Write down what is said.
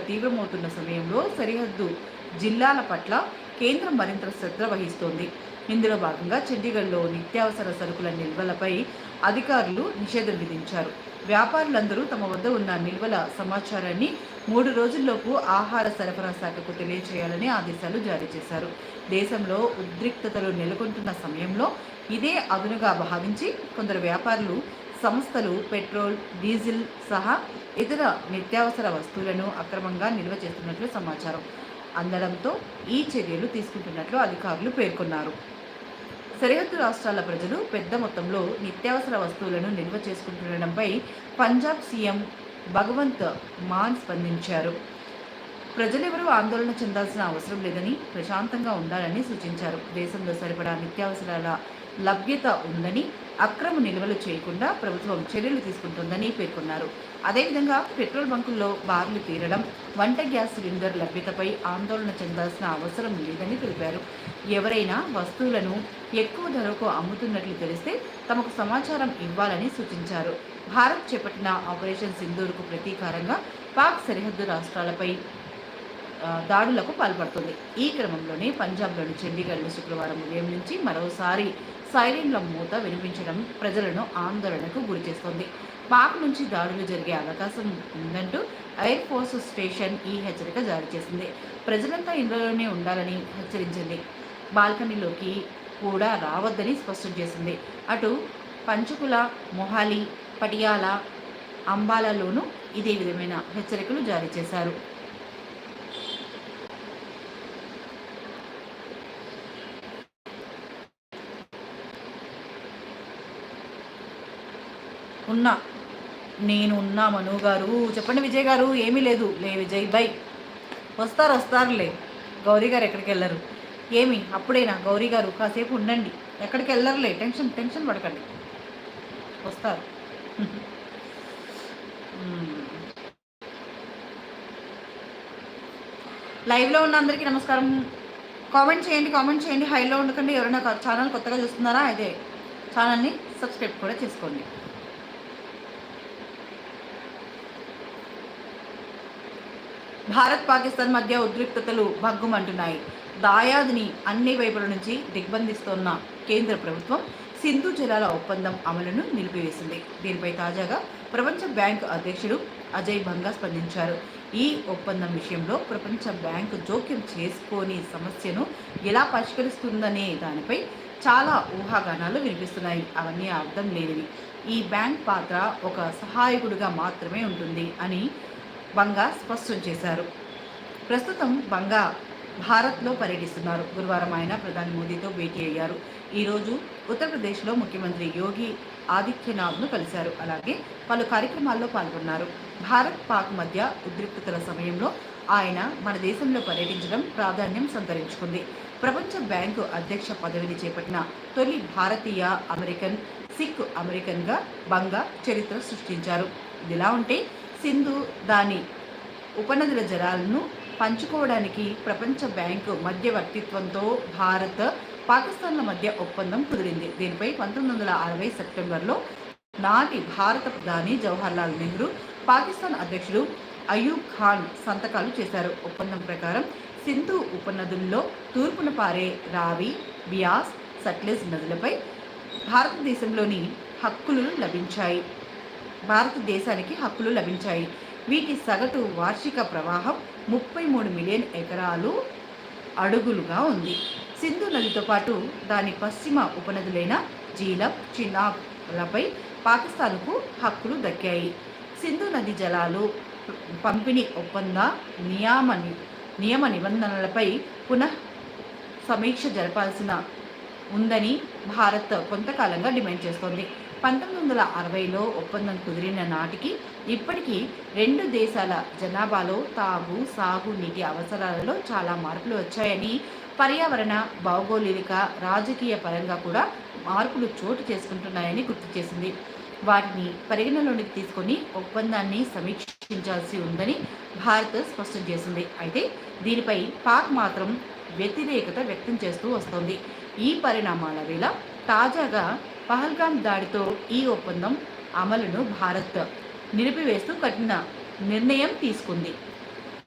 తీవ్రమవుతున్న సమయంలో సరిహద్దు జిల్లాల పట్ల కేంద్రం మరింత శ్రద్ధ వహిస్తోంది. ఇందులో భాగంగా చండీగఢ్లో నిత్యావసర సరుకుల నిల్వలపై అధికారులు నిషేధం విధించారు. వ్యాపారులందరూ తమ వద్ద ఉన్న నిల్వల సమాచారాన్ని 3 రోజుల్లోపు ఆహార సరఫరా శాఖకు తెలియజేయాలని ఆదేశాలు జారీ చేశారు. దేశంలో ఉద్రిక్తతలు నెలకొంటున్న సమయంలో ఇదే అదునుగా భావించి కొందరు వ్యాపారులు సంస్థలు పెట్రోల్, డీజిల్ సహా ఇతర నిత్యావసర వస్తువులను అక్రమంగా నిల్వ చేస్తున్నట్లు సమాచారం అందడంతో ఈ చర్యలు తీసుకుంటున్నట్లు అధికారులు పేర్కొన్నారు. సరిహద్దు రాష్ట్రాల ప్రజలు పెద్ద మొత్తంలో నిత్యావసర వస్తువులను నిల్వ చేసుకుంటుండడంపై పంజాబ్ సీఎం భగవంత్ మాన్ స్పందించారు. ప్రజలెవరూ ఆందోళన చెందాల్సిన అవసరం లేదని, ప్రశాంతంగా ఉండాలని సూచించారు. దేశంలో సరిపడా నిత్యావసరాల లభ్యత ఉందని, అక్రమ నిల్వలు చేయకుండా ప్రభుత్వం చర్యలు తీసుకుంటుందని పేర్కొన్నారు. అదేవిధంగా పెట్రోల్ బంకుల్లో బార్లు తీరడం, వంట గ్యాస్ సిలిండర్ లభ్యతపై ఆందోళన చెందాల్సిన అవసరం లేదని తెలిపారు. ఎవరైనా వస్తువులను ఎక్కువ ధరకు అమ్ముతున్నట్లు తెలిస్తే తమకు సమాచారం ఇవ్వాలని సూచించారు. భారత్ చేపట్టిన ఆపరేషన్ సింధూర్కు ప్రతీకారంగా పాక్ సరిహద్దు రాష్ట్రాలపై దాడులకు పాల్పడుతుంది. ఈ క్రమంలోనే పంజాబ్లోని చండీగఢ్లో శుక్రవారం ఉదయం నుంచి మరోసారి సైరన్ల మూత వినిపించడం ప్రజలను ఆందోళనకు గురిచేస్తోంది. పాక్ నుంచి దాడులు జరిగే అవకాశం ఉందంటూ ఎయిర్ ఫోర్స్ స్టేషన్ ఈ హెచ్చరిక జారీ చేసింది. ప్రజలంతా ఇళ్లలోనే ఉండాలని హెచ్చరించింది. బాల్కనీలోకి కూడా రావద్దని స్పష్టం చేసింది. అటు పంచకుల, మొహాలి, పటియాలా, అంబాలాలోనూ ఇదే విధమైన హెచ్చరికలు జారీ చేశారు. నేను ఉన్నా మను గారు. చెప్పండి విజయ్ గారు. ఏమీ లేదు లే విజయ్ బై. వస్తారులే. గౌరీ గారు ఎక్కడికి వెళ్ళరు. ఏమి అప్పుడేనా గౌరీ గారు? కాసేపు ఉండండి, ఎక్కడికి వెళ్ళరులే. టెన్షన్ పడకండి, వస్తారు. లైవ్లో ఉన్న అందరికీ నమస్కారం. కామెంట్ చేయండి. హైలో ఉండకండి. ఎవరైనా ఛానల్ కొత్తగా చూస్తున్నారా అయితే ఛానల్ని సబ్స్క్రైబ్ కూడా చేసుకోండి. భారత్ పాకిస్తాన్ మధ్య ఉద్రిక్తతలు భగ్గుమంటున్నాయి. దాయాదిని అన్ని వైపుల నుంచి దిగ్బంధిస్తోన్న కేంద్ర ప్రభుత్వం సింధు జలాల ఒప్పందం అమలును నిలిపివేసింది. దీనిపై తాజాగా ప్రపంచ బ్యాంకు అధ్యక్షుడు అజయ్ బంగా స్పందించారు. ఈ ఒప్పందం విషయంలో ప్రపంచ బ్యాంకు జోక్యం చేసుకోని సమస్యను ఎలా పరిష్కరిస్తుందనే దానిపై చాలా ఊహాగానాలు వినిపిస్తున్నాయి. అవన్నీ అర్థం లేనివి. ఈ బ్యాంక్ పాత్ర ఒక సహాయకుడిగా మాత్రమే ఉంటుంది అని బంగా స్పష్టం చేశారు. ప్రస్తుతం బంగా భారత్లో పర్యటిస్తున్నారు. గురువారం ఆయన ప్రధాని మోదీతో భేటీ అయ్యారు. ఈరోజు ఉత్తరప్రదేశ్లో ముఖ్యమంత్రి యోగి ఆదిత్యనాథ్ను కలిశారు. అలాగే పలు కార్యక్రమాల్లో పాల్గొన్నారు. భారత్ పాక్ మధ్య ఉద్రిక్తతల సమయంలో ఆయన మన దేశంలో పర్యటించడం ప్రాధాన్యం సంతరించుకుంది. ప్రపంచ బ్యాంకు అధ్యక్ష పదవిని చేపట్టిన తొలి భారతీయ అమెరికన్, సిక్ అమెరికన్గా బంగా చరిత్ర సృష్టించారు. ఇదిలా ఉంటే సింధు దాని ఉపనదుల జలాలను పంచుకోవడానికి ప్రపంచ బ్యాంకు మధ్యవర్తిత్వంతో భారత్, పాకిస్తాన్ల మధ్య ఒప్పందం కుదిరింది. దీనిపై 1960 సెప్టెంబర్లో నాటి భారత ప్రధాని జవహర్లాల్ నెహ్రూ, పాకిస్తాన్ అధ్యక్షుడు అయూబ్ ఖాన్ సంతకాలు చేశారు. ఒప్పందం ప్రకారం సింధు ఉపనదుల్లో తూర్పున పారే రావి, బియాస్, సట్లెజ్ నదులపై భారతదేశానికి హక్కులు లభించాయి. వీటి సగటు వార్షిక ప్రవాహం 33 మిలియన్ ఎకరాలు అడుగులుగా ఉంది. సింధు నదితో పాటు దాని పశ్చిమ ఉపనదులైన జీలం, చినాబ్లపై పాకిస్తాన్కు హక్కులు దక్కాయి. సింధు నది జలాలు పంపిణీ ఒప్పంద నియమ నిబంధనలపై పునః సమీక్ష జరపాల్సిన ఉందని భారత్ కొంతకాలంగా డిమాండ్ చేస్తోంది. 1960లో ఒప్పందం కుదిరిన నాటికి ఇప్పటికీ రెండు దేశాల జనాభాలో తాగు, సాగు నీటి అవసరాలలో చాలా మార్పులు వచ్చాయని, పర్యావరణ, భౌగోళిక, రాజకీయ పరంగా కూడా మార్పులు చోటు చేసుకుంటున్నాయని గుర్తు చేసింది. వాటిని పరిగణలోనికి తీసుకొని ఒప్పందాన్ని సమీక్షించాల్సి ఉందని భారత్ స్పష్టం చేసింది. అయితే దీనిపై పాక్ మాత్రం వ్యతిరేకత వ్యక్తం చేస్తూ వస్తోంది. ఈ పరిణామాల వేళ తాజాగా పహల్గాం దాడితో ఈ ఒప్పందం అమలును భారత్ నిలిపివేస్తూ కఠిన నిర్ణయం తీసుకుంది.